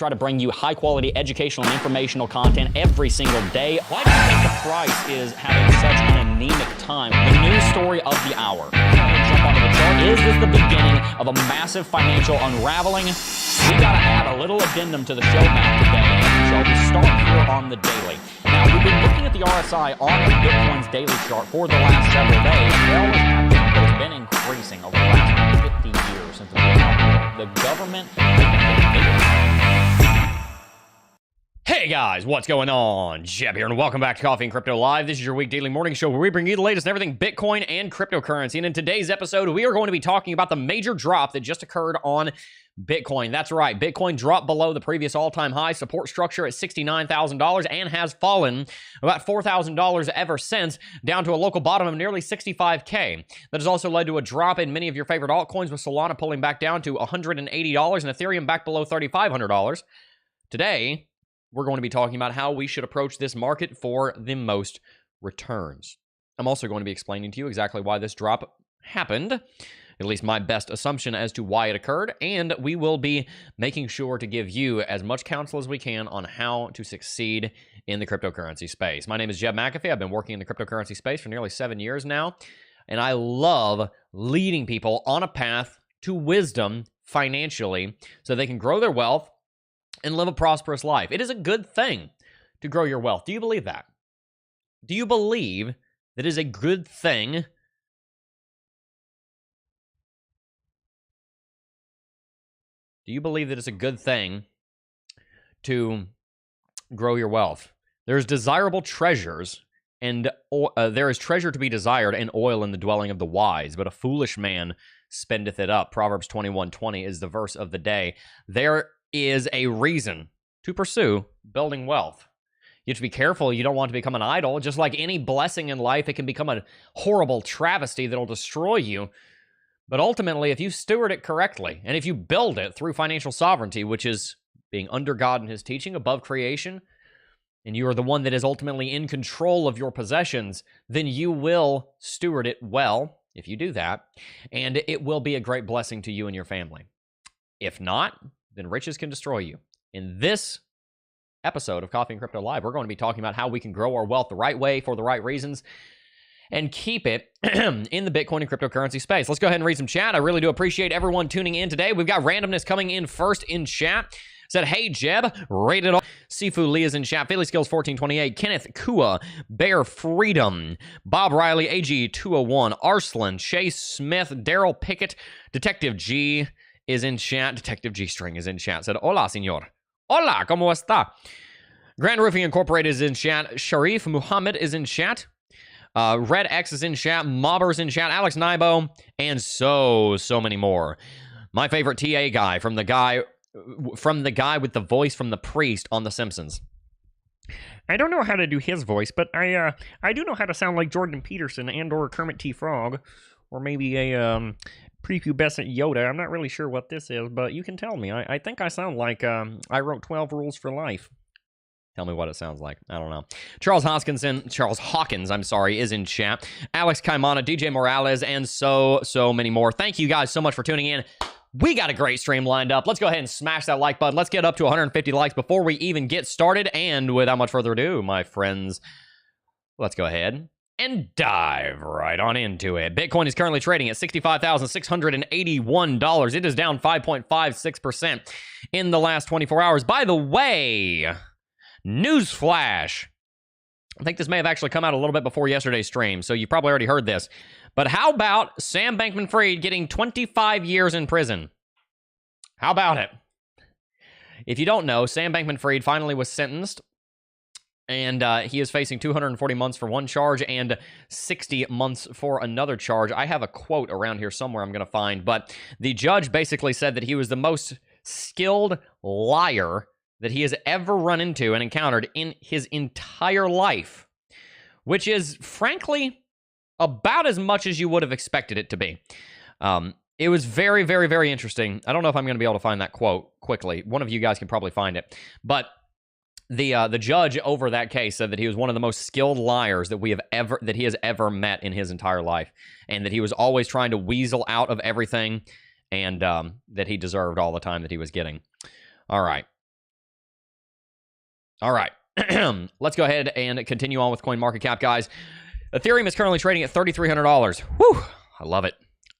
try to bring you high-quality educational and informational content every single day. Why do you think the price is having such an anemic time? The news story of the hour. Jump onto the chart. Is this the beginning of a massive financial unraveling? We got to add a little addendum to the show map today, so we start here on the daily. Now, we've been looking at the RSI on Bitcoin's daily chart for the last several days. It always has been, but it's been increasing over the last 50 years since it's been out there. The government has been bigger. Hey guys, what's going on? Jeb here, and welcome back to Coffee and Crypto Live. This is your week daily morning show where we bring you the latest in everything Bitcoin and cryptocurrency. And in today's episode, we are going to be talking about the major drop that just occurred on Bitcoin. That's right, Bitcoin dropped below the previous all-time high support structure at $69,000 and has fallen about $4,000 ever since, down to a local bottom of nearly $65K. That has also led to a drop in many of your favorite altcoins, with Solana pulling back down to $180 and Ethereum back below $3,500. Today, we're going to be talking about how we should approach this market for the most returns. I'm also going to be explaining to you exactly why this drop happened, at least my best assumption as to why it occurred, and we will be making sure to give you as much counsel as we can on how to succeed in the cryptocurrency space. My name is Jeb McAfee. I've been working in the cryptocurrency space for nearly 7 years now, and I love leading people on a path to wisdom financially so they can grow their wealth and live a prosperous life. It is a good thing to grow your wealth. Do you believe that? Do you believe that it is a good thing Do you believe that it's a good thing to grow your wealth? There's desirable treasures, and there is treasure to be desired, and oil in the dwelling of the wise, but a foolish man spendeth it up. Proverbs 21:20 is the verse of the day. There is a reason to pursue building wealth. You have to be careful. You don't want to become an idol. Just like any blessing in life, it can become a horrible travesty that'll destroy you. But ultimately, if you steward it correctly, and if you build it through financial sovereignty, which is being under God and his teaching, above creation, and you are the one that is ultimately in control of your possessions, then you will steward it well if you do that, and it will be a great blessing to you and your family. If not, then riches can destroy you. In this episode of Coffee and Crypto Live, we're going to be talking about how we can grow our wealth the right way for the right reasons and keep it in the Bitcoin and cryptocurrency space. Let's go ahead and read some chat. I really do appreciate everyone tuning in today. We've got randomness coming in first in chat. Said, hey, Jeb, rated all. Sifu Lee is in chat. Philly Skills 1428. Kenneth Kua. Bear Freedom. Bob Riley. AG 201. Arslan. Chase Smith. Daryl Pickett. Detective G is in chat. Detective G String is in chat. Said, hola, señor. Hola, ¿cómo está? Grand Roofing Incorporated is in chat. Sharif Muhammad is in chat. Red X is in chat. Mobber's in chat. Alex Nybo. And so many more. My favorite TA guy from the guy with the voice from the priest on The Simpsons. I don't know how to do his voice, but I do know how to sound like Jordan Peterson and or Kermit T. Frog, or maybe a prepubescent Yoda. I'm not really sure what this is, but you can tell me. I think I sound like I wrote 12 Rules for Life. Tell me what it sounds like. I don't know. Charles Hawkins, is in chat. Alex Kaimana, DJ Morales, and so many more. Thank you guys so much for tuning in. We got a great stream lined up. Let's go ahead and smash that like button. Let's get up to 150 likes before we even get started. And without much further ado, my friends, let's go ahead and dive right on into it. Bitcoin is currently trading at $65,681. It is down 5.56% in the last 24 hours. By the way, newsflash. I think this may have actually come out a little bit before yesterday's stream, so you probably already heard this. But how about Sam Bankman-Fried getting 25 years in prison? How about it? If you don't know, Sam Bankman-Fried finally was sentenced, and he is facing 240 months for one charge and 60 months for another charge. I have a quote around here somewhere I'm going to find, but the judge basically said that he was the most skilled liar that he has ever run into and encountered in his entire life, which is, frankly, about as much as you would have expected it to be. It was very, very, very interesting. I don't know if I'm going to be able to find that quote quickly. One of you guys can probably find it. But the judge over that case said that he was one of the most skilled liars that he has ever met in his entire life, and that he was always trying to weasel out of everything, and that he deserved all the time that he was getting. All right. All right. Let's go ahead and continue on with CoinMarketCap, guys. Ethereum is currently trading at $3,300. Whew. I love it.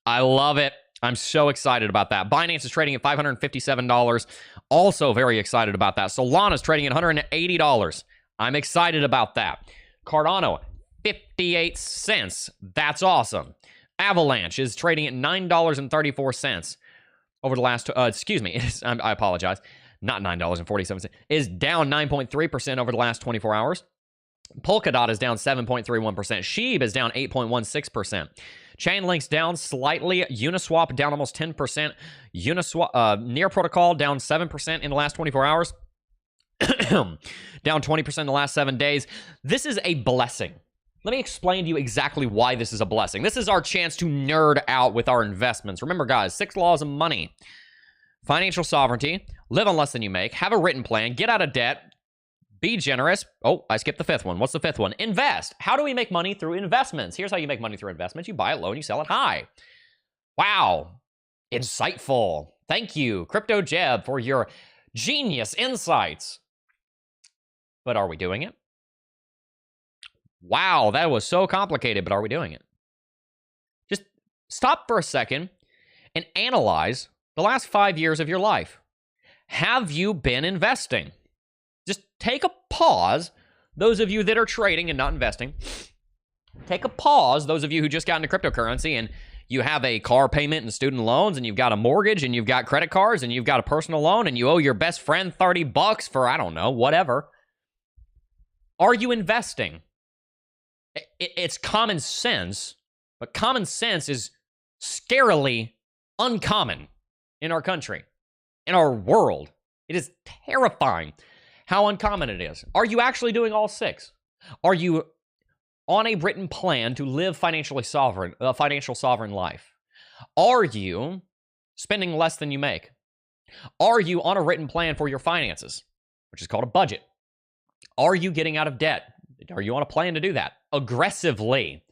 I love it. I'm so excited about that. Binance is trading at $557. Also very excited about that. Solana is trading at $180. I'm excited about that. Cardano, 58 cents. That's awesome. Avalanche is trading at $9.34 over the last, I apologize. Not $9.47. Is down 9.3% over the last 24 hours. Polkadot is down 7.31%. Sheeb is down 8.16%. Chainlink's down slightly. Uniswap down almost 10%. Near Protocol down 7% in the last 24 hours. Down 20% in the last 7 days. This is a blessing. Let me explain to you exactly why this is a blessing. This is our chance to nerd out with our investments. Remember, guys, 6 laws of money. Financial sovereignty, live on less than you make, have a written plan, get out of debt, be generous. Oh, I skipped the 5th one. What's the 5th one? Invest. How do we make money through investments? Here's how you make money through investments. You buy it low and you sell it high. Wow. Insightful. Thank you, Crypto Jeb, for your genius insights. But are we doing it? Wow, that was so complicated, but are we doing it? Just stop for a second and analyze the last 5 years of your life. Have you been investing? Just take a pause. Those of you that are trading and not investing, take a pause. Those of you who just got into cryptocurrency and you have a car payment and student loans and you've got a mortgage and you've got credit cards and you've got a personal loan and you owe your best friend $30 for, I don't know, whatever. Are you investing? It's common sense, but common sense is scarily uncommon in our country, in our world. It is terrifying how uncommon it is. Are you actually doing all 6? Are you on a written plan to live financial sovereign life? Are you spending less than you make? Are you on a written plan for your finances, which is called a budget? Are you getting out of debt? Are you on a plan to do that aggressively,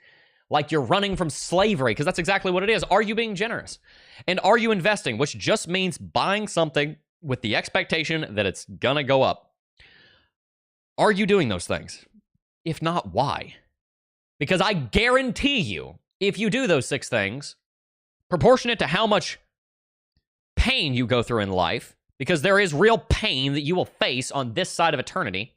like you're running from slavery? Because that's exactly what it is. Are you being generous? And are you investing, which just means buying something with the expectation that it's gonna go up? Are you doing those things? If not, why? Because I guarantee you, if you do those 6 things, proportionate to how much pain you go through in life, because there is real pain that you will face on this side of eternity,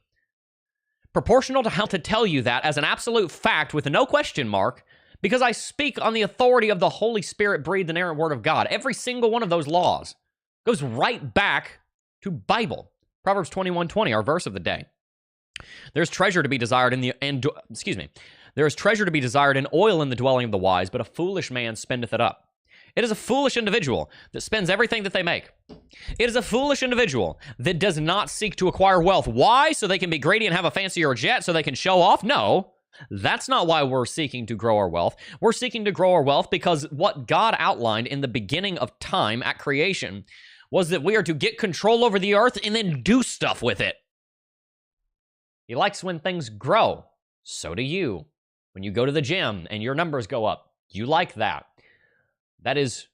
proportional to how to tell you that as an absolute fact with no question mark, because I speak on the authority of the Holy Spirit breathed inerrant word of God. Every single one of those laws goes right back to Bible. Proverbs 21:20, our verse of the day. There's treasure to be desired there is treasure to be desired in oil in the dwelling of the wise, but a foolish man spendeth it up. It is a foolish individual that spends everything that they make. It is a foolish individual that does not seek to acquire wealth. Why? So they can be greedy and have a fancier jet so they can show off? No, that's not why we're seeking to grow our wealth. We're seeking to grow our wealth because what God outlined in the beginning of time at creation was that we are to get control over the earth and then do stuff with it. He likes when things grow. So do you. When you go to the gym and your numbers go up, you like that. That is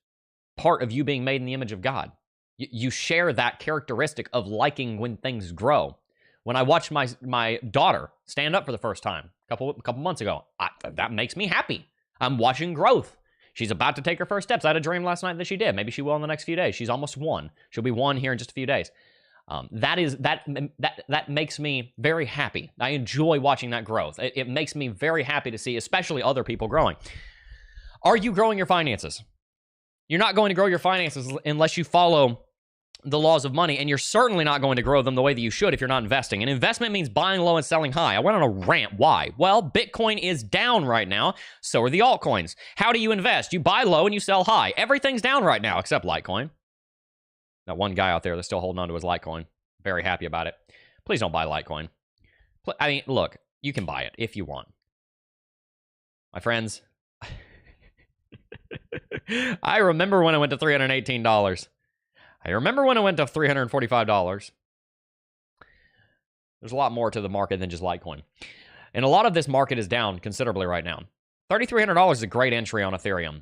part of you being made in the image of God. You share that characteristic of liking when things grow. When I watched my daughter stand up for the first time a couple months ago, that makes me happy. I'm watching growth. She's about to take her first steps. I had a dream last night that she did. Maybe she will in the next few days. She's almost 1. She'll be 1 here in just a few days. That makes me very happy. I enjoy watching that growth. It makes me very happy to see, especially other people growing. Are you growing your finances? You're not going to grow your finances unless you follow the laws of money, and you're certainly not going to grow them the way that you should if you're not investing. And investment means buying low and selling high. I went on a rant. Why? Well, Bitcoin is down right now. So are the altcoins. How do you invest? You buy low and you sell high. Everything's down right now except Litecoin. That one guy out there that's still holding on to his Litecoin. Very happy about it. Please don't buy Litecoin. I mean, look, you can buy it if you want. My friends, I remember when it went to $318. I remember when it went to $345. There's a lot more to the market than just Litecoin. And a lot of this market is down considerably right now. $3,300 is a great entry on Ethereum.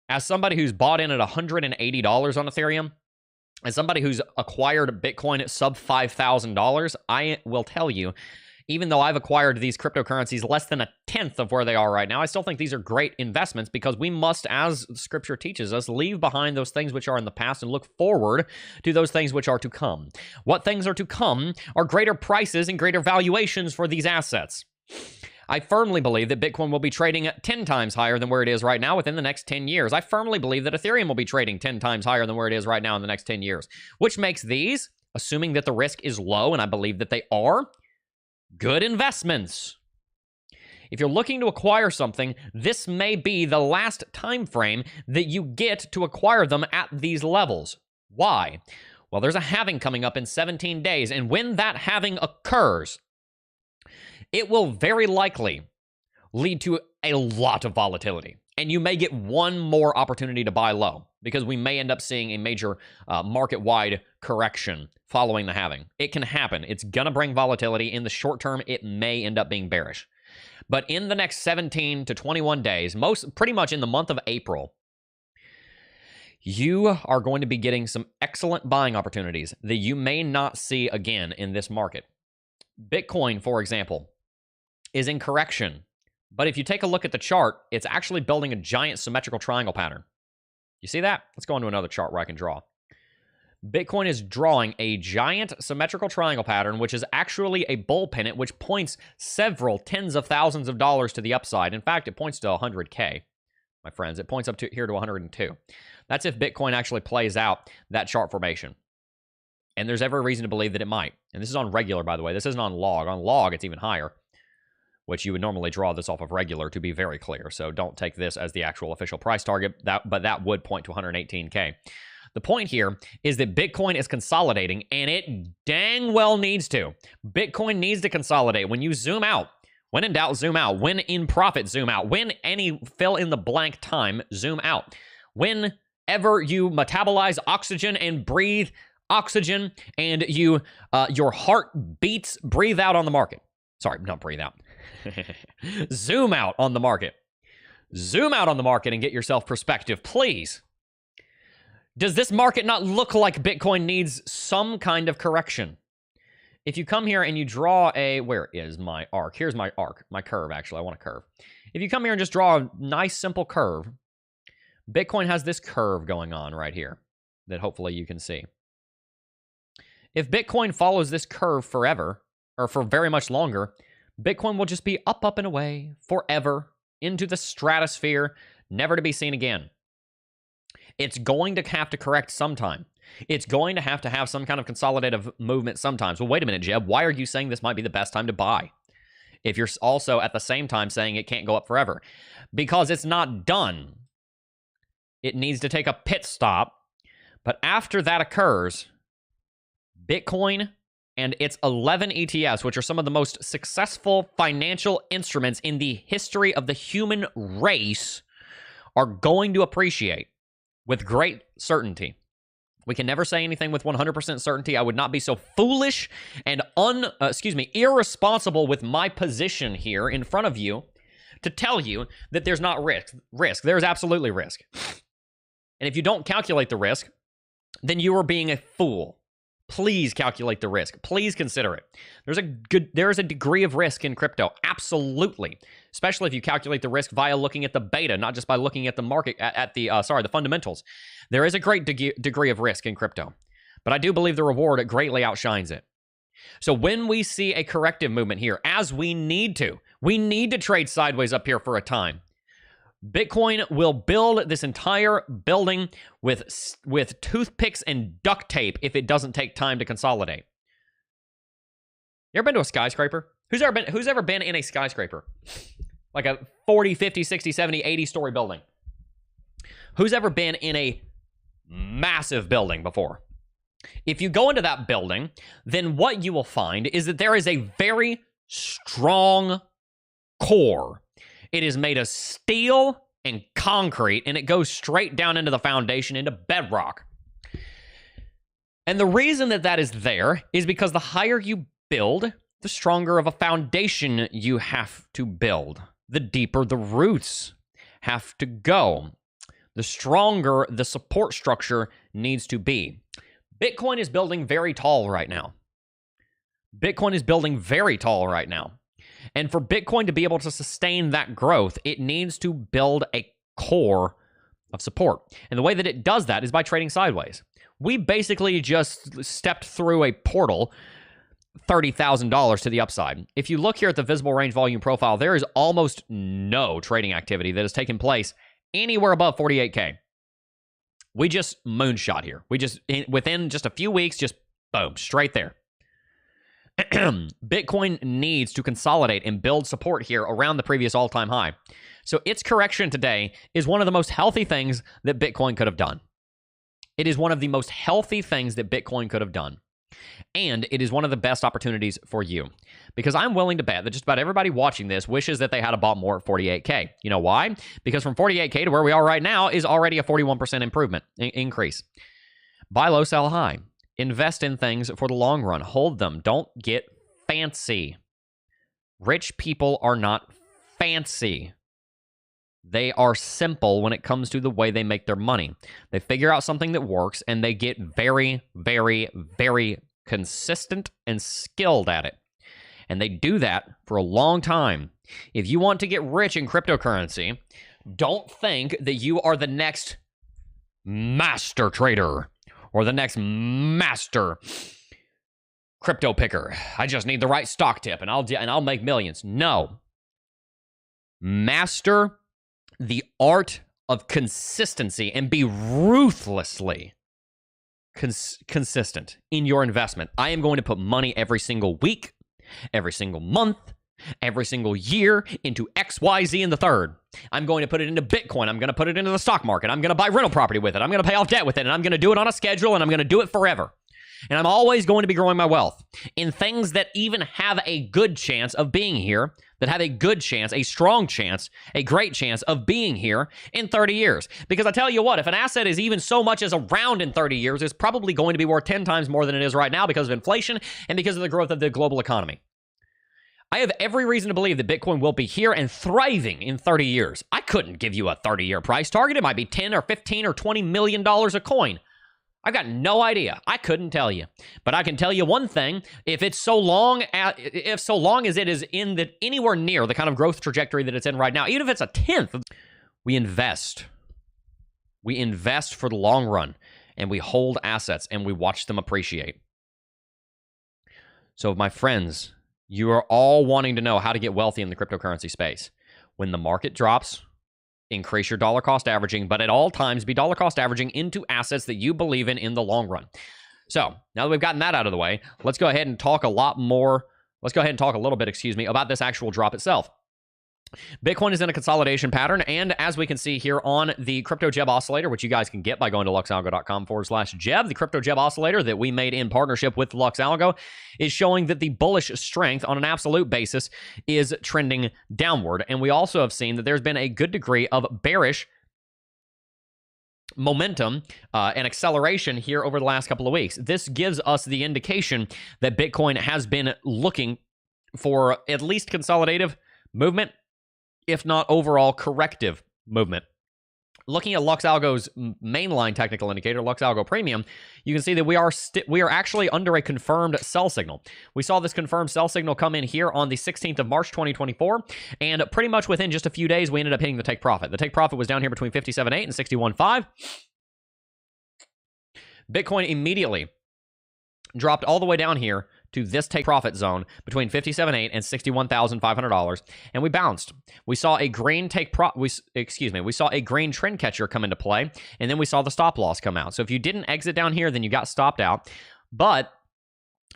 As somebody who's bought in at $180 on Ethereum, As somebody who's acquired Bitcoin at sub $5,000, I will tell you, even though I've acquired these cryptocurrencies less than a tenth of where they are right now, I still think these are great investments because we must, as Scripture teaches us, leave behind those things which are in the past and look forward to those things which are to come. What things are to come are greater prices and greater valuations for these assets. I firmly believe that Bitcoin will be trading at 10 times higher than where it is right now within the next 10 years. I firmly believe that Ethereum will be trading 10 times higher than where it is right now in the next 10 years, which makes these, assuming that the risk is low, and I believe that they are, good investments. If you're looking to acquire something, this may be the last time frame that you get to acquire them at these levels. Why? Well, there's a halving coming up in 17 days, and when that halving occurs, it will very likely lead to a lot of volatility. And you may get one more opportunity to buy low because we may end up seeing a major market-wide correction following the halving. It can happen. It's going to bring volatility. In the short term, it may end up being bearish. But in the next 17 to 21 days, pretty much in the month of April, you are going to be getting some excellent buying opportunities that you may not see again in this market. Bitcoin, for example, is in correction. But if you take a look at the chart, it's actually building a giant symmetrical triangle pattern. You see that? Let's go on to another chart where I can draw. Bitcoin is drawing a giant symmetrical triangle pattern, which is actually a bull pennant, which points several tens of thousands of dollars to the upside. In fact, it points to 100K, my friends. It points up to here to 102. That's if Bitcoin actually plays out that chart formation. And there's every reason to believe that it might. And this is on regular, by the way. This isn't on log. On log, it's even higher, which you would normally draw this off of regular, to be very clear. So don't take this as the actual official price target, but that would point to 118K. The point here is that Bitcoin is consolidating, and it dang well needs to. Bitcoin needs to consolidate. When you zoom out, when in doubt, zoom out. When in profit, zoom out. When any fill in the blank time, zoom out. Whenever you metabolize oxygen and breathe oxygen and you your heart beats, breathe out on the market. Sorry, not breathe out. Zoom out on the market. Zoom out on the market and get yourself perspective, please. Does this market not look like Bitcoin needs some kind of correction? If you come here and you draw a, where is my arc? Here's my arc, my curve, actually. I want a curve. If you come here and just draw a nice, simple curve, Bitcoin has this curve going on right here that hopefully you can see. If Bitcoin follows this curve forever, or for very much longer, Bitcoin will just be up, up, and away forever into the stratosphere, never to be seen again. It's going to have to correct sometime. It's going to have some kind of consolidative movement sometimes. Well, wait a minute, Jeb. Why are you saying this might be the best time to buy if you're also at the same time saying it can't go up forever? Because it's not done. It needs to take a pit stop. But after that occurs, Bitcoin and its 11 ETFs, which are some of the most successful financial instruments in the history of the human race, are going to appreciate with great certainty. We can never say anything with 100% certainty. I would not be so foolish and irresponsible with my position here in front of you to tell you that there's not risk. There's absolutely risk. And if you don't calculate the risk, then you are being a fool. Please calculate the risk. Please consider it. There is a degree of risk in crypto, absolutely. Especially if you calculate the risk via looking at the beta, not just by looking at the market, the fundamentals. There is a great degree of risk in crypto, but I do believe the reward greatly outshines it. So when we see a corrective movement here, as we need to trade sideways up here for a time. Bitcoin will build this entire building with toothpicks and duct tape if it doesn't take time to consolidate. You ever been to a skyscraper? Who's ever been in a skyscraper? Like a 40, 50, 60, 70, 80-story building. Who's ever been in a massive building before? If you go into that building, then what you will find is that there is a very strong core. It is made of steel and concrete, and it goes straight down into the foundation, into bedrock. And the reason that is there is because the higher you build, the stronger of a foundation you have to build. The deeper the roots have to go, the stronger the support structure needs to be. Bitcoin is building very tall right now. Bitcoin is building very tall right now. And for Bitcoin to be able to sustain that growth, it needs to build a core of support. And the way that it does that is by trading sideways. We basically just stepped through a portal, $30,000 to the upside. If you look here at the visible range volume profile, there is almost no trading activity that has taken place anywhere above 48K. We just moonshot here. We just, within just a few weeks, just boom, straight there. Bitcoin needs to consolidate and build support here around the previous all-time high. So its correction today is one of the most healthy things that Bitcoin could have done. It is one of the most healthy things that Bitcoin could have done. And it is one of the best opportunities for you. Because I'm willing to bet that just about everybody watching this wishes that they had bought more at 48K. You know why? Because from 48K to where we are right now is already a 41% improvement, increase. Buy low, sell high. Invest in things for the long run. Hold them. Don't get fancy. Rich people are not fancy. They are simple when it comes to the way they make their money. They figure out something that works, and they get very, very, very consistent and skilled at it. And they do that for a long time. If you want to get rich in cryptocurrency, don't think that you are the next master trader or the next master crypto picker. I just need the right stock tip and I'll make millions. No. Master the art of consistency and be ruthlessly consistent in your investment. I am going to put money every single week, every single month, every single year into XYZ in the third. I'm going to put it into Bitcoin. I'm going to put it into the stock market. I'm going to buy rental property with it. I'm going to pay off debt with it. And I'm going to do it on a schedule, and I'm going to do it forever. And I'm always going to be growing my wealth in things that even have a good chance of being here, that have a good chance, a strong chance, a great chance of being here in 30 years. Because I tell you what, if an asset is even so much as around in 30 years, it's probably going to be worth 10 times more than it is right now because of inflation and because of the growth of the global economy. I have every reason to believe that Bitcoin will be here and thriving in 30 years. I couldn't give you a 30-year price target. It might be 10 or 15 or $20 million a coin. I've got no idea. I couldn't tell you. But I can tell you one thing. If so long as it is in anywhere near the kind of growth trajectory that it's in right now, even if it's a tenth, we invest. We invest for the long run, and we hold assets, and we watch them appreciate. So, my friends, you are all wanting to know how to get wealthy in the cryptocurrency space. When the market drops, increase your dollar cost averaging, but at all times be dollar cost averaging into assets that you believe in the long run. So now that we've gotten that out of the way, let's go ahead and talk a little bit, about this actual drop itself. Bitcoin is in a consolidation pattern, and as we can see here on the Crypto Jeb Oscillator, which you guys can get by going to luxalgo.com/Jeb, the Crypto Jeb Oscillator that we made in partnership with LuxAlgo is showing that the bullish strength on an absolute basis is trending downward. And we also have seen that there's been a good degree of bearish momentum and acceleration here over the last couple of weeks. This gives us the indication that Bitcoin has been looking for at least consolidative movement, if not overall corrective movement. Looking at LuxAlgo's mainline technical indicator, LuxAlgo Premium, you can see that we are actually under a confirmed sell signal. We saw this confirmed sell signal come in here on the 16th of March, 2024, and pretty much within just a few days, we ended up hitting the take profit. The take profit was down here between 57.8 and 61.5. Bitcoin immediately dropped all the way down here to this take profit zone between $57.8 and $61,500, and we bounced. We saw a green we saw a green trend catcher come into play, and then we saw the stop loss come out. So if you didn't exit down here, then you got stopped out. But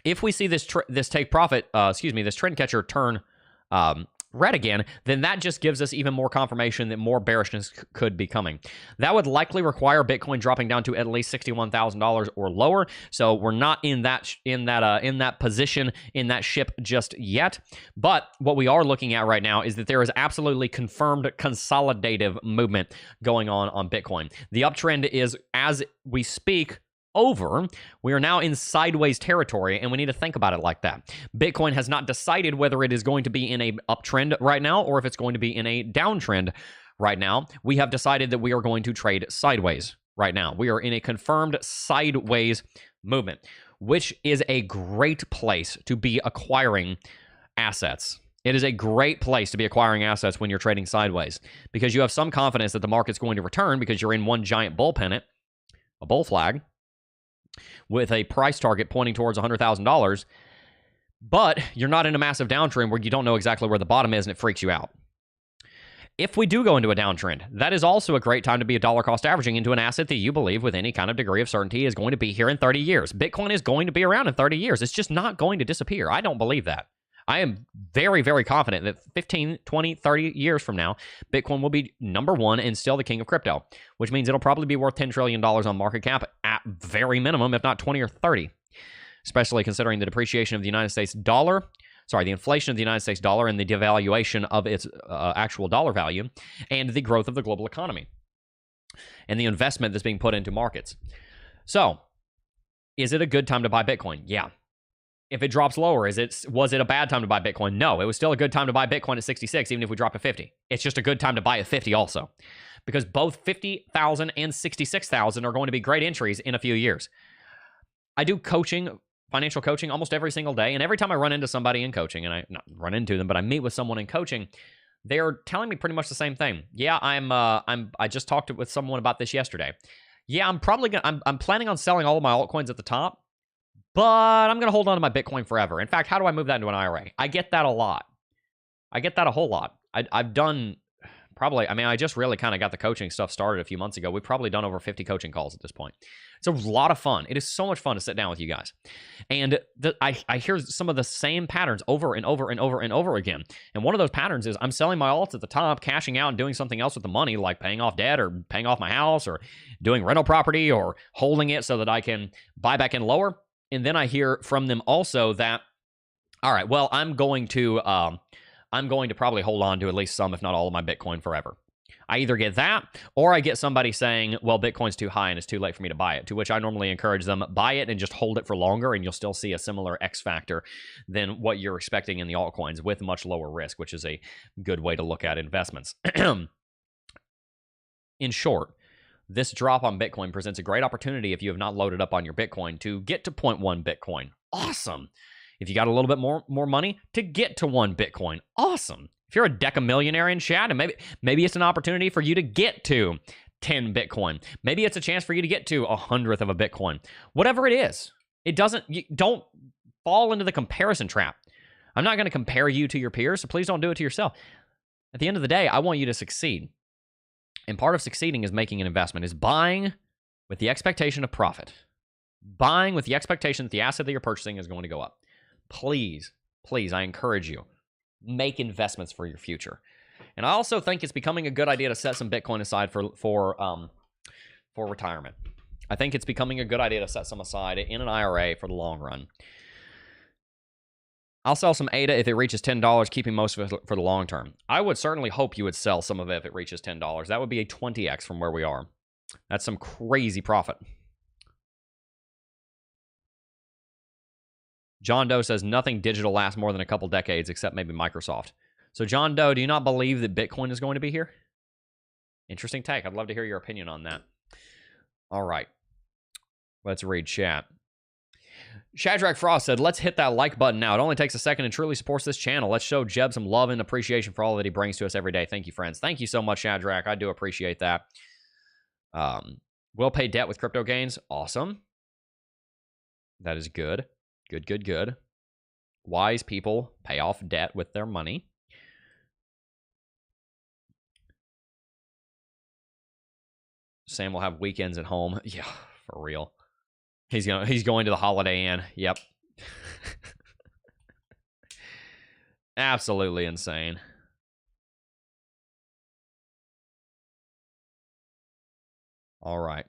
if we see this trend catcher turn red again, then that just gives us even more confirmation that more bearishness could be coming. That would likely require Bitcoin dropping down to at least $61,000 or lower. So we're not in that position in that ship just yet. But what we are looking at right now is that there is absolutely confirmed consolidative movement going on Bitcoin. The uptrend is, as we speak, over. We are now in sideways territory, and we need to think about it like that. Bitcoin has not decided whether it is going to be in a uptrend right now or if it's going to be in a downtrend right now. We have decided that we are going to trade sideways right now. We are in a confirmed sideways movement, which is a great place to be acquiring assets. It is a great place to be acquiring assets when you're trading sideways because you have some confidence that the market's going to return because you're in one giant bull pennant, a bull flag, with a price target pointing towards $100,000, but you're not in a massive downtrend where you don't know exactly where the bottom is and it freaks you out. If we do go into a downtrend, that is also a great time to be a dollar cost averaging into an asset that you believe with any kind of degree of certainty is going to be here in 30 years. Bitcoin is going to be around in 30 years. It's just not going to disappear. I don't believe that. I am very, very confident that 15, 20, 30 years from now, Bitcoin will be number one and still the king of crypto, which means it'll probably be worth $10 trillion on market cap at very minimum, if not 20 or 30, especially considering the depreciation of the United States dollar. Sorry, the inflation of the United States dollar and the devaluation of its actual dollar value and the growth of the global economy and the investment that's being put into markets. So, is it a good time to buy Bitcoin? Yeah. If it drops lower, was it a bad time to buy Bitcoin? No, it was still a good time to buy Bitcoin at 66, even if we drop to 50. It's just a good time to buy at 50 also, because both 50,000 and 66,000 are going to be great entries in a few years. I do coaching, financial coaching, almost every single day, and every time I run into somebody in coaching, and I not run into them, but I meet with someone in coaching, they're telling me pretty much the same thing. Yeah, I just talked with someone about this yesterday. Yeah, I'm planning on selling all of my altcoins at the top, but I'm going to hold on to my Bitcoin forever. In fact, how do I move that into an IRA? I get that a lot. I get that a whole lot. I've done probably, I just really kind of got the coaching stuff started a few months ago. We've probably done over 50 coaching calls at this point. It's a lot of fun. It is so much fun to sit down with you guys. And I hear some of the same patterns over and over and over and over again. And one of those patterns is I'm selling my alts at the top, cashing out and doing something else with the money, like paying off debt or paying off my house or doing rental property or holding it so that I can buy back in lower. And then I hear from them also that, all right, well, I'm going to probably hold on to at least some, if not all of my Bitcoin forever. I either get that or I get somebody saying, well, Bitcoin's too high and it's too late for me to buy it, to which I normally encourage them, buy it and just hold it for longer and you'll still see a similar X factor than what you're expecting in the altcoins with much lower risk, which is a good way to look at investments. In short, this drop on Bitcoin presents a great opportunity if you have not loaded up on your Bitcoin to get to 0.1 Bitcoin. Awesome. If you got a little bit more money to get to 1 Bitcoin. Awesome. If you're a decamillionaire in chat, and maybe it's an opportunity for you to get to 10 Bitcoin. Maybe it's a chance for you to get to 100th of a Bitcoin. Whatever it is, don't fall into the comparison trap. I'm not going to compare you to your peers, so please don't do it to yourself. At the end of the day, I want you to succeed. And part of succeeding is making an investment, is buying with the expectation of profit. Buying with the expectation that the asset that you're purchasing is going to go up. Please, I encourage you, make investments for your future. And I also think it's becoming a good idea to set some Bitcoin aside for retirement. I think it's becoming a good idea to set some aside in an IRA for the long run. I'll sell some ADA if it reaches $10, keeping most of it for the long term. I would certainly hope you would sell some of it if it reaches $10. That would be a 20x from where we are. That's some crazy profit. John Doe says nothing digital lasts more than a couple decades except maybe Microsoft. So John Doe, do you not believe that Bitcoin is going to be here? Interesting take. I'd love to hear your opinion on that. All right. Let's read chat. Shadrach Frost said, let's hit that like button now. It only takes a second and truly supports this channel. Let's show Jeb some love and appreciation for all that he brings to us every day. Thank you, friends. Thank you so much, Shadrach. I do appreciate that. Will pay debt with crypto gains. Awesome. That is good. Good. Wise people pay off debt with their money. Sam will have weekends at home. Yeah, for real. He's going to the Holiday Inn. Yep. Absolutely insane. All right.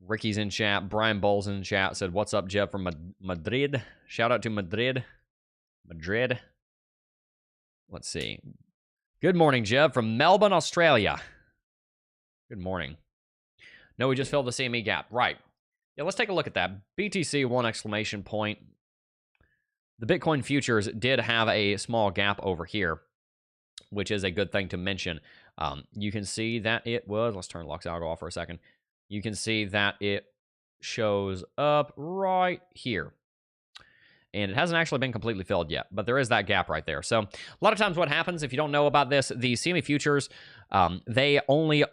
Ricky's in chat. Brian Bowles in chat said, what's up, Jeff, from Madrid? Shout out to Madrid. Let's see. Good morning, Jeff, from Melbourne, Australia. Good morning. No, we just filled the CME gap. Right. Yeah, let's take a look at that. BTC, 1 exclamation point. The Bitcoin futures did have a small gap over here, which is a good thing to mention. You can see that it was, let's turn Lux Algo off for a second. you can see that it shows up right here. And it hasn't actually been completely filled yet, but there is that gap right there. So a lot of times what happens, if you don't know about this, the CME futures, they only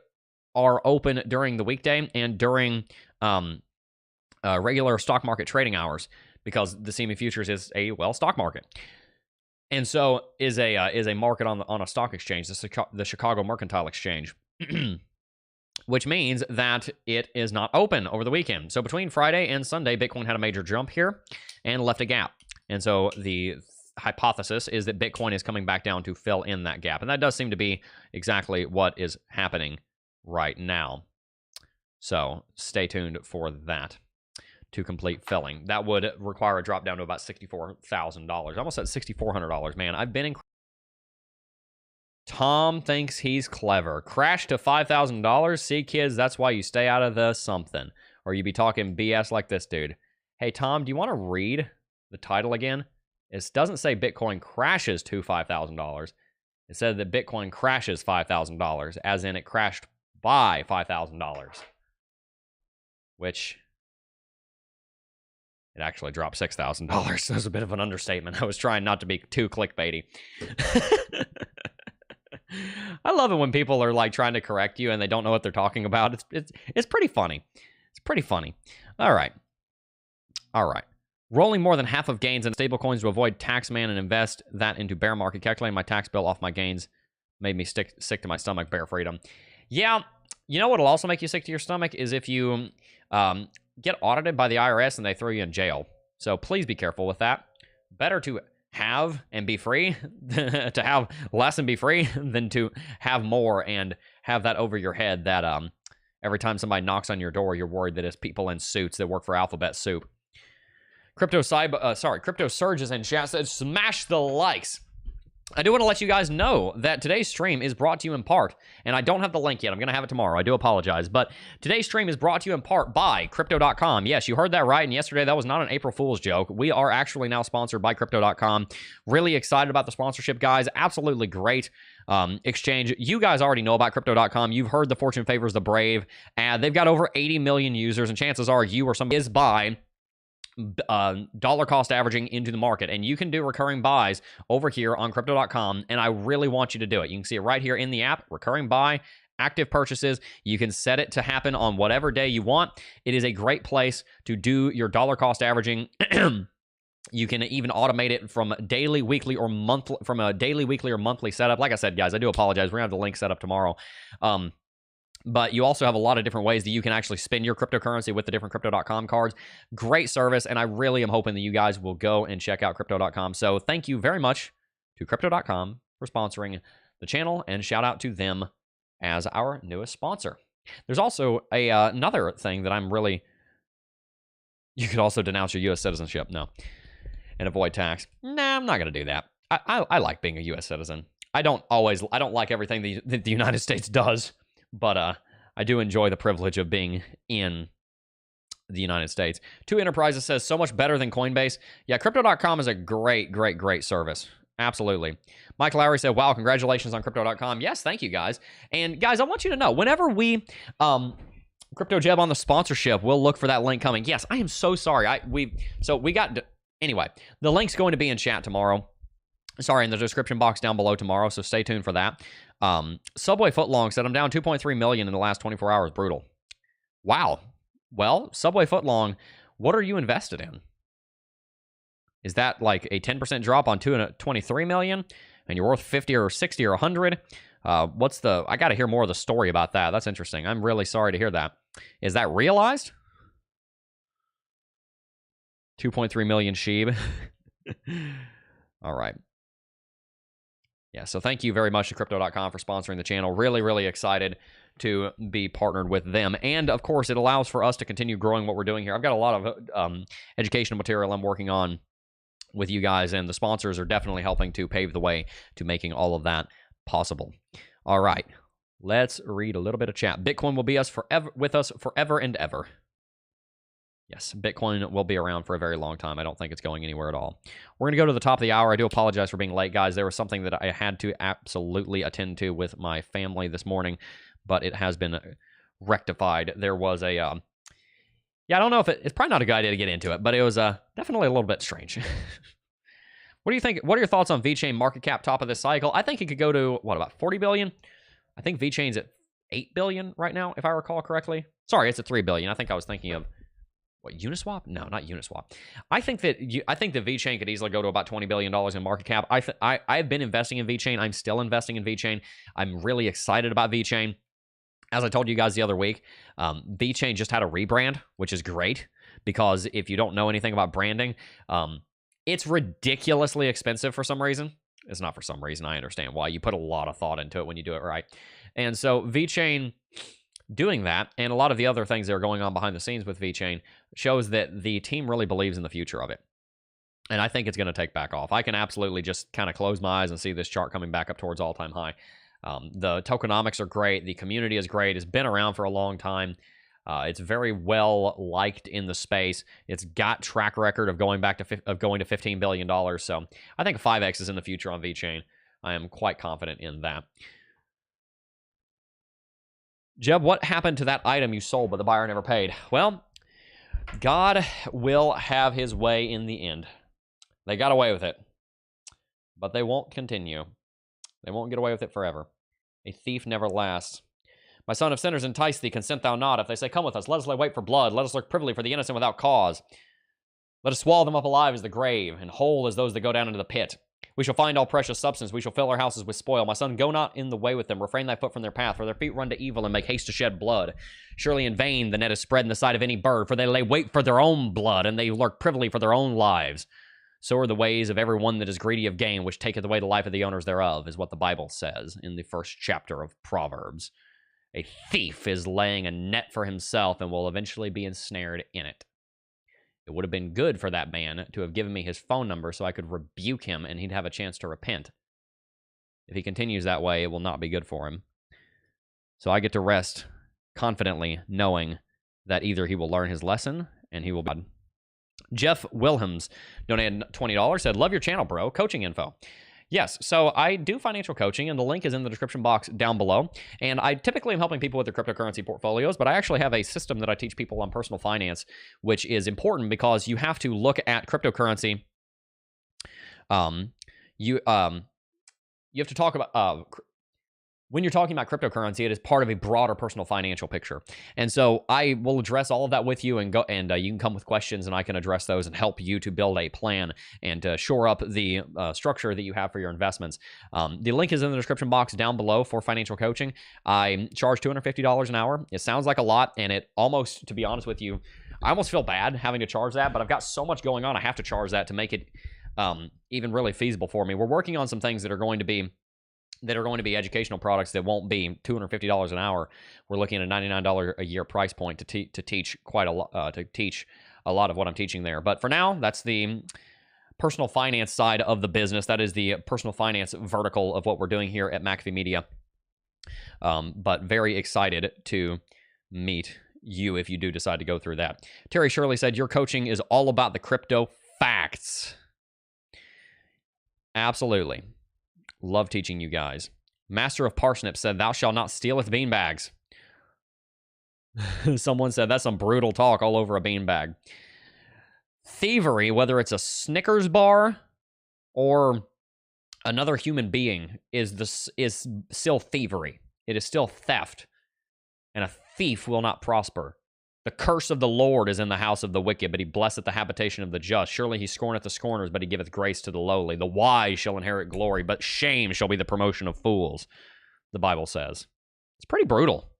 are open during the weekday and during regular stock market trading hours, because the CME futures is a, well, stock market. And so is a market on a stock exchange, the Chicago Mercantile Exchange, which means that it is not open over the weekend. So between Friday and Sunday, Bitcoin had a major jump here and left a gap. And so the hypothesis is that Bitcoin is coming back down to fill in that gap. And that does seem to be exactly what is happening right now. So stay tuned for that to complete filling. That would require a drop down to about $64,000. I almost said $6,400. Man, I've been in... Tom thinks he's clever. Crash to $5,000. See, kids, that's why you stay out of the something, or you be talking BS like this dude. Hey, Tom, do you want to read the title again? It doesn't say Bitcoin crashes to $5,000. It said that Bitcoin crashes $5,000, as in it crashed by $5,000, which it actually dropped $6,000. So it was a bit of an understatement. I was trying not to be too clickbaity. I love it when people are like trying to correct you and they don't know what they're talking about. It's pretty funny. It's pretty funny. All right. Rolling more than half of gains in stablecoins to avoid tax man and invest that into bear market. Calculating my tax bill off my gains made me sick to my stomach. Bear freedom. Yeah, you know what'll also make you sick to your stomach is if you get audited by the IRS and they throw you in jail. So please be careful with that. Better to have and be free, to have less and be free, than to have more and have that over your head that every time somebody knocks on your door, you're worried that it's people in suits that work for Alphabet Soup. Crypto Surges in chat says, smash the likes. I do want to let you guys know that today's stream is brought to you in part, and I don't have the link yet. I'm going to have it tomorrow. I do apologize. But today's stream is brought to you in part by Crypto.com. Yes, you heard that right. And yesterday, that was not an April Fool's joke. We are actually now sponsored by Crypto.com. Really excited about the sponsorship, guys. Absolutely great exchange. You guys already know about Crypto.com. You've heard the Fortune Favors the Brave ad. They've got over 80 million users, and chances are you or somebody is by dollar cost averaging into the market, and you can do recurring buys over here on Crypto.com, and I really want you to do it. You can see it right here in the app, recurring buy, active purchases. You can set it to happen on whatever day you want. It is a great place to do your dollar cost averaging. You can even automate it from daily, weekly, or monthly, from a daily, weekly, or monthly setup. Like I said, guys, I do apologize. We're gonna have the link set up tomorrow. But you also have a lot of different ways that you can actually spend your cryptocurrency with the different Crypto.com cards. Great service, and I really am hoping that you guys will go and check out Crypto.com. So thank you very much to Crypto.com for sponsoring the channel, and shout out to them as our newest sponsor. There's also another thing that I'm really... You could also denounce your U.S. citizenship. No. And avoid tax. Nah, I'm not going to do that. I like being a U.S. citizen. I don't like everything that the United States does. But I do enjoy the privilege of being in the United States. Two Enterprises says, so much better than Coinbase. Yeah, Crypto.com is a great service. Absolutely. Mike Lowry said, wow, congratulations on Crypto.com. Yes, thank you, guys. And, guys, I want you to know, whenever we... Crypto Jeb on the sponsorship, we'll look for that link coming. Yes, I am so sorry. Anyway, the link's going to be in chat tomorrow. Sorry, in the description box down below tomorrow, so stay tuned for that. Subway Footlong said, I'm down 2.3 million in the last 24 hours. Brutal. Wow. Well, Subway Footlong, what are you invested in? Is that like a 10% drop on 23 million and you're worth 50 or 60 or 100? I got to hear more of the story about that. That's interesting. I'm really sorry to hear that. Is that realized? 2.3 million sheep. All right. Yeah, so thank you very much to Crypto.com for sponsoring the channel. Really excited to be partnered with them. And, of course, it allows for us to continue growing what we're doing here. I've got a lot of educational material I'm working on with you guys, and the sponsors are definitely helping to pave the way to making all of that possible. All right, let's read a little bit of chat. Bitcoin will be with us forever and ever. Yes, Bitcoin will be around for a very long time. I don't think it's going anywhere at all. We're going to go to the top of the hour. I do apologize for being late, guys. There was something that I had to absolutely attend to with my family this morning, but it has been rectified. There was a yeah, I don't know if it's probably not a good idea to get into it, but it was definitely a little bit strange. What do you think? What are your thoughts on VeChain market cap top of this cycle? I think it could go to, what, about 40 billion? I think VeChain's at 8 billion right now, if I recall correctly. Sorry, it's at 3 billion. I think I was thinking of, what, Uniswap? No, not Uniswap. I think that VeChain could easily go to about $20 billion in market cap. I've been investing in VeChain. I'm still investing in VeChain. I'm really excited about VeChain. As I told you guys the other week, VeChain just had a rebrand, which is great, because if you don't know anything about branding, it's ridiculously expensive for some reason. It's not for some reason. I understand why. You put a lot of thought into it when you do it right. And so VeChain doing that, and a lot of the other things that are going on behind the scenes with VeChain, shows that the team really believes in the future of it. And I think it's going to take back off. I can absolutely just kind of close my eyes and see this chart coming back up towards all-time high. The tokenomics are great. The community is great. It's been around for a long time. It's very well liked in the space. It's got track record of going back to $15 billion. So I think 5x is in the future on VeChain. I am quite confident in that. Jeb, what happened to that item you sold but the buyer never paid? Well, God will have his way in the end. They got away with it, but they won't continue. They won't get away with it forever. A thief never lasts. My son, if sinners entice thee, consent thou not. If they say, come with us, let us lay wait for blood. Let us lurk privily for the innocent without cause. Let us swallow them up alive as the grave, and whole as those that go down into the pit. We shall find all precious substance. We shall fill our houses with spoil. My son, go not in the way with them. Refrain thy foot from their path, for their feet run to evil and make haste to shed blood. Surely in vain the net is spread in the sight of any bird, for they lay wait for their own blood, and they lurk privily for their own lives. So are the ways of every one that is greedy of gain, which taketh away the life of the owners thereof, is what the Bible says in the first chapter of Proverbs. A thief is laying a net for himself and will eventually be ensnared in it. It would have been good for that man to have given me his phone number so I could rebuke him and he'd have a chance to repent. If he continues that way, it will not be good for him. So I get to rest confidently knowing that either he will learn his lesson and he will be... Jeff Wilhelms donated $20, said, love your channel, bro. Coaching info. Yes, so I do financial coaching, and the link is in the description box down below. And I typically am helping people with their cryptocurrency portfolios, but I actually have a system that I teach people on personal finance, which is important because you have to look at cryptocurrency. You have to talk about... when you're talking about cryptocurrency, it is part of a broader personal financial picture. And so I will address all of that with you, and you can come with questions and I can address those and help you to build a plan and shore up the structure that you have for your investments. The link is in the description box down below for financial coaching. I charge $250 an hour. It sounds like a lot, and it almost, to be honest with you, I almost feel bad having to charge that, but I've got so much going on, I have to charge that to make it even really feasible for me. We're working on some things that are going to be educational products that won't be $250 an hour. We're looking at a $99 a year price point to teach quite a lot, to teach a lot of what I'm teaching there. But for now, that's the personal finance side of the business. That is the personal finance vertical of what we're doing here at McAfee Media. But very excited to meet you if you do decide to go through that. Terry Shirley said, your coaching is all about the crypto facts. Absolutely. Love teaching you guys. Master of Parsnip said, thou shalt not stealeth beanbags. Someone said, that's some brutal talk all over a beanbag. Thievery, whether it's a Snickers bar or another human being, is still thievery. It is still theft. And a thief will not prosper. The curse of the Lord is in the house of the wicked, but he blesseth the habitation of the just. Surely he scorneth the scorners, but he giveth grace to the lowly. The wise shall inherit glory, but shame shall be the promotion of fools, the Bible says. It's pretty brutal.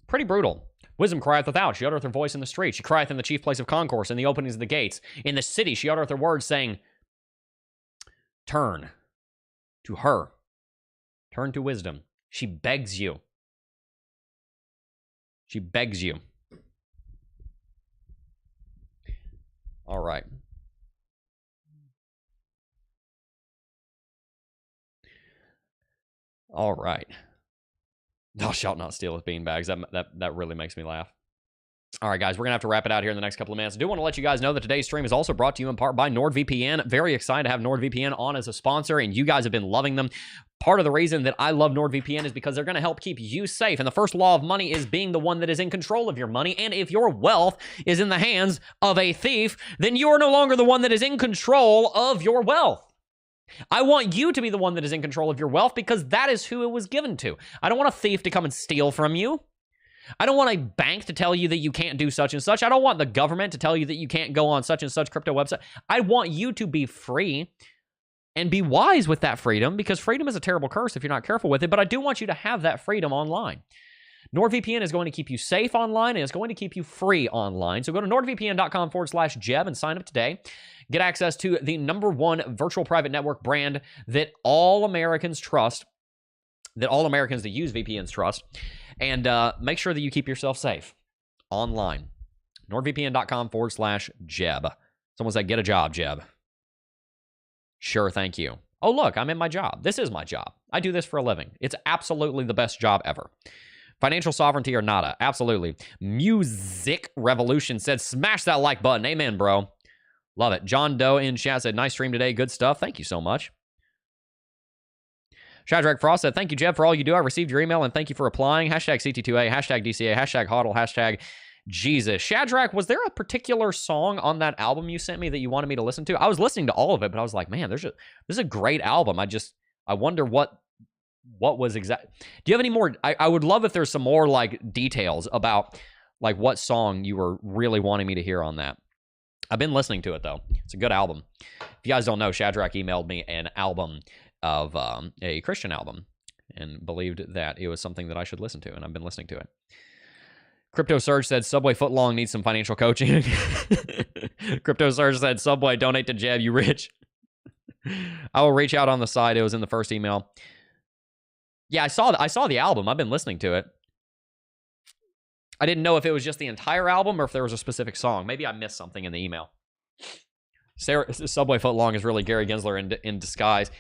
Pretty brutal. Wisdom crieth without. She uttereth her voice in the street. She crieth in the chief place of concourse, in the openings of the gates. In the city she uttereth her words, saying, turn to her. Turn to wisdom. She begs you. She begs you. All right. All right. Thou shalt not steal with beanbags. That really makes me laugh. All right, guys, we're going to have to wrap it out here in the next couple of minutes. I do want to let you guys know that today's stream is also brought to you in part by NordVPN. Very excited to have NordVPN on as a sponsor, and you guys have been loving them. Part of the reason that I love NordVPN is because they're going to help keep you safe. And the first law of money is being the one that is in control of your money. And if your wealth is in the hands of a thief, then you are no longer the one that is in control of your wealth. I want you to be the one that is in control of your wealth because that is who it was given to. I don't want a thief to come and steal from you. I don't want a bank to tell you that you can't do such and such. I don't want the government to tell you that you can't go on such and such crypto website. I want you to be free and be wise with that freedom, because freedom is a terrible curse if you're not careful with it. But I do want you to have that freedom online. NordVPN is going to keep you safe online, and it's going to keep you free online. So go to nordvpn.com/Jeb and sign up today. Get access to the #1 virtual private network brand that all Americans trust, that all Americans that use VPNs trust. And make sure that you keep yourself safe online. NordVPN.com/Jeb. Someone said, get a job, Jeb. Sure, thank you. Oh, look, I'm in my job. This is my job. I do this for a living. It's absolutely the best job ever. Financial sovereignty or nada. Absolutely. Music Revolution said, smash that like button. Amen, bro. Love it. John Doe in chat said, nice stream today. Good stuff. Thank you so much. Shadrach Frost said, thank you, Jeb, for all you do. I received your email, and thank you for applying. Hashtag CT2A, hashtag DCA, hashtag HODL, hashtag Jesus. Shadrach, was there a particular song on that album you sent me that you wanted me to listen to? I was listening to all of it, but I was like, man, this is a great album. I wonder what was exact. Do you have any more? I would love if there's some more like details about like what song you were really wanting me to hear on that. I've been listening to it, though. It's a good album. If you guys don't know, Shadrach emailed me an album of a Christian album and believed that it was something that I should listen to, and I've been listening to it. Crypto Surge said, Subway Footlong needs some financial coaching. Crypto Surge said, Subway, donate to Jeb, you rich. I will reach out on the side. It was in the first email. Yeah, I saw the album. I've been listening to it. I didn't know if it was just the entire album or if there was a specific song. Maybe I missed something in the email. Subway Footlong is really Gary Gensler in disguise.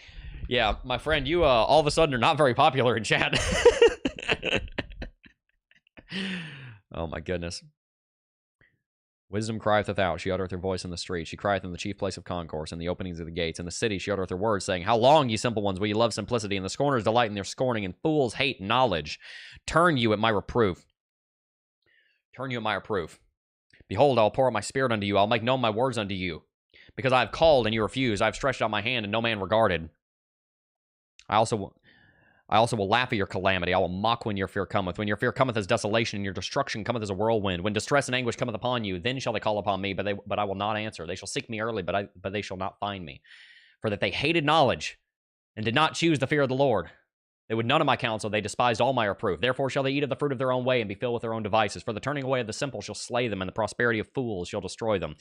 Yeah, my friend, you all of a sudden are not very popular in chat. Oh my goodness. Wisdom crieth without, she uttereth her voice in the street. She crieth in the chief place of concourse, in the openings of the gates. In the city she uttereth her words, saying, how long, ye simple ones, will ye love simplicity? And the scorners delight in their scorning, and fools hate knowledge. Turn you at my reproof. Turn you at my reproof. Behold, I will pour out my spirit unto you. I'll make known my words unto you. Because I have called, and you refused. I have stretched out my hand, and no man regarded. I also will laugh at your calamity. I will mock when your fear cometh. When your fear cometh as desolation, and your destruction cometh as a whirlwind. When distress and anguish cometh upon you, then shall they call upon me, but I will not answer. They shall seek me early, but they shall not find me. For that they hated knowledge, and did not choose the fear of the Lord. They would none of my counsel. They despised all my reproof. Therefore shall they eat of the fruit of their own way, and be filled with their own devices. For the turning away of the simple shall slay them, and the prosperity of fools shall destroy them.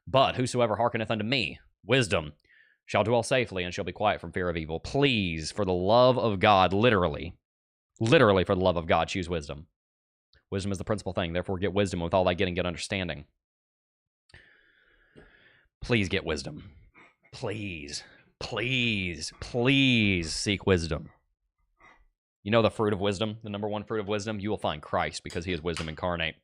But whosoever hearkeneth unto me, wisdom, shall dwell safely, and shall be quiet from fear of evil. Please, for the love of God, literally for the love of God, choose wisdom. Wisdom is the principal thing. Therefore get wisdom. With all thy getting, get understanding. Please get wisdom. Please, please, please seek wisdom. You know the fruit of wisdom, the #1 fruit of wisdom? You will find Christ, because he is wisdom incarnate.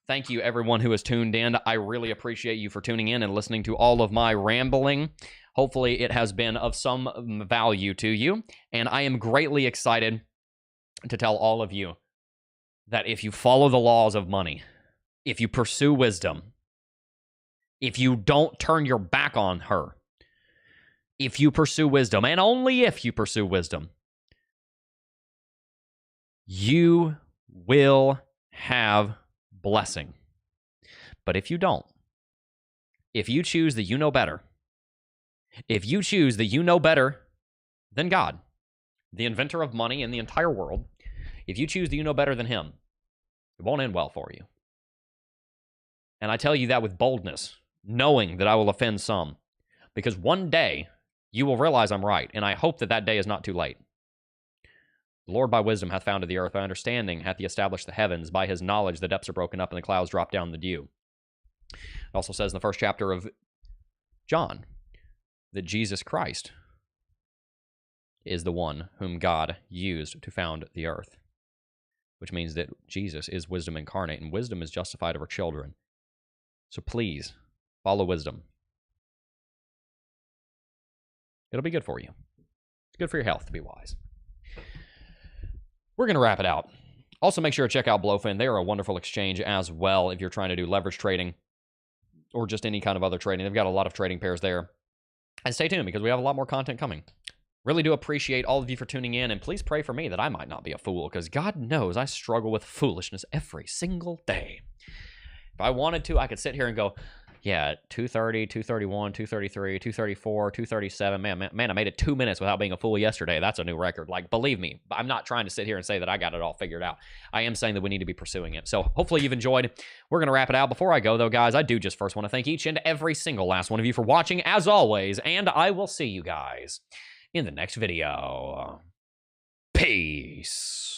Thank you, everyone who has tuned in. I really appreciate you for tuning in and listening to all of my rambling. Hopefully, it has been of some value to you. And I am greatly excited to tell all of you that if you follow the laws of money, if you pursue wisdom, if you don't turn your back on her, if you pursue wisdom, and only if you pursue wisdom, you will have blessing. But if you don't, if you choose that you know better, if you choose that you know better than God, the inventor of money in the entire world, if you choose that you know better than him, it won't end well for you. And I tell you that with boldness, knowing that I will offend some, because one day you will realize I'm right, and I hope that that day is not too late. The Lord by wisdom hath founded the earth, by understanding hath he established the heavens, by his knowledge the depths are broken up, and the clouds drop down the dew. It also says in the first chapter of John that Jesus Christ is the one whom God used to found the earth. which means that Jesus is wisdom incarnate, and wisdom is justified over children. So please, follow wisdom. It'll be good for you. It's good for your health to be wise. We're going to wrap it out. Also, make sure to check out Blowfin. They are a wonderful exchange as well if you're trying to do leverage trading or just any kind of other trading. They've got a lot of trading pairs there. And stay tuned because we have a lot more content coming. Really do appreciate all of you for tuning in, and please pray for me that I might not be a fool, because God knows I struggle with foolishness every single day. If I wanted to, I could sit here and go, yeah, 230, 231, 233, 234, 237. Man, I made it 2 minutes without being a fool yesterday. That's a new record. Like, believe me, I'm not trying to sit here and say that I got it all figured out. I am saying that we need to be pursuing it. So hopefully you've enjoyed. We're going to wrap it out. Before I go, though, guys, I do just first want to thank each and every single last one of you for watching, as always, and I will see you guys in the next video. Peace.